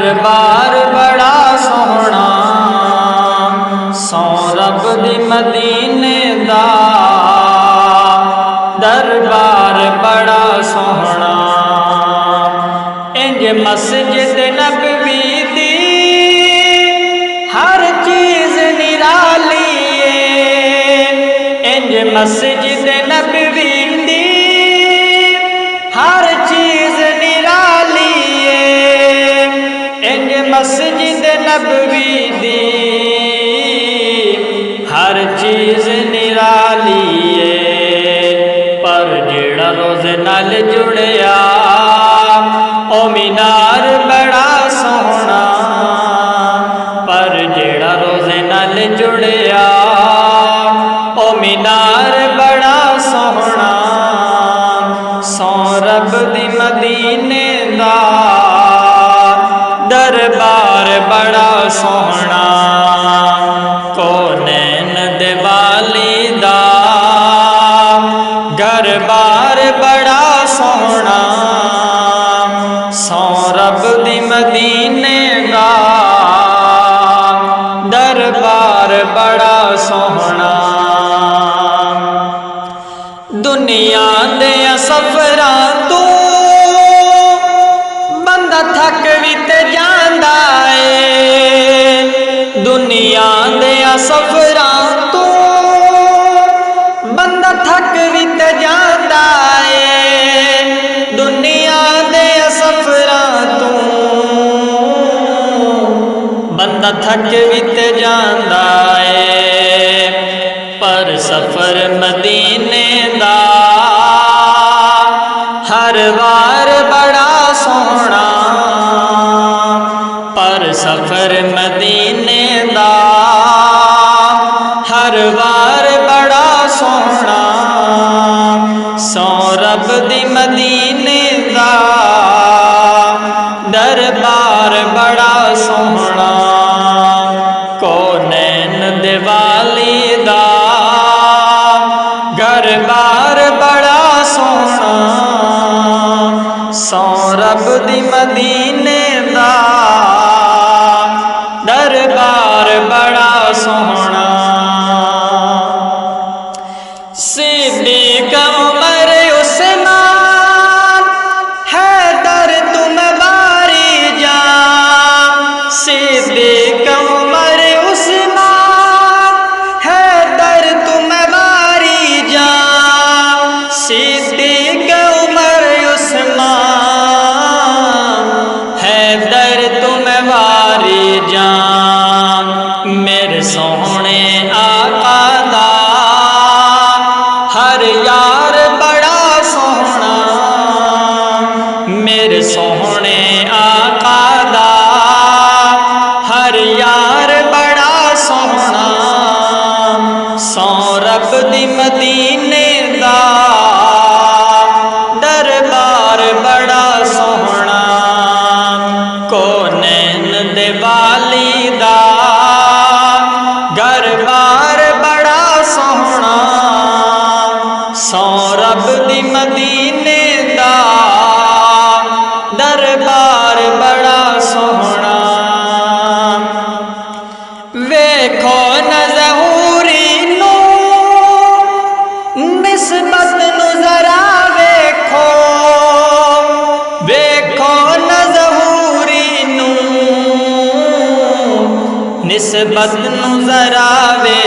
दरबार बड़ा सोहना सौ रब दी मदीने दा दरबार बड़ा सोहना इंज मस्जिद नबवी दी हर चीज निराली इंज मस्जिद नबवी दी हर चीज निराली इंज मस्जिद नबवी दी हर चीज निराली पर जेड़ा रोज नाल जुड़िया ओ मीनार बड़ा सोहना पर जेड़ा रोज नाल जुड़िया ओ मीनार बड़ा सोहना सौ रब दी मदीने दा दरबार बड़ा सोहना कोनैन दे वाली दा दरबार बड़ा सोहना सौ रब दी मदीने दा दरबार बड़ा सोहना दुनिया दे सफरां तो बंदा थक भी ते जांदा है दुनिया दे सफरां तो बंदा थक भी ते जांदा है दुनिया दे सफरां तो बंदा थक भी ते जांदा है पर सफर मदीने दा हर बार बड़ा सोहना पर सफर मदीने दा हर बार बड़ा सोहना सौ रब दी मदीने दा दरबार बड़ा सोहना कोनैन दे वाली दा दरबार बड़ा सोहना सौ रब दी मदीने दा दरबार बड़ा सोहना सिद्दीक़ उमर उस्मान हैदर तुम बारी जा सिद्दीक़ उमर उस्मान हैदर तुम बारी जा सिद्दीक़ उमर उस्मान हैदर तुम बारी जा मेरे सोहने आका दा हर यार बड़ा सोहना मेरे सोहने आका दा हर यार बड़ा सोहना सौ रब दी मदीने दा दरबार बड़ा सोहना कोनैन दे वाली दा दरबार बड़ा सोहना सौ रब दी मदीने दा दरबार बड़ा सोहना वेखो न ज़हूरी नू निस्बत नू जरा वेखो वेखो न ज़हूरी नू निस्बत नू जरा वे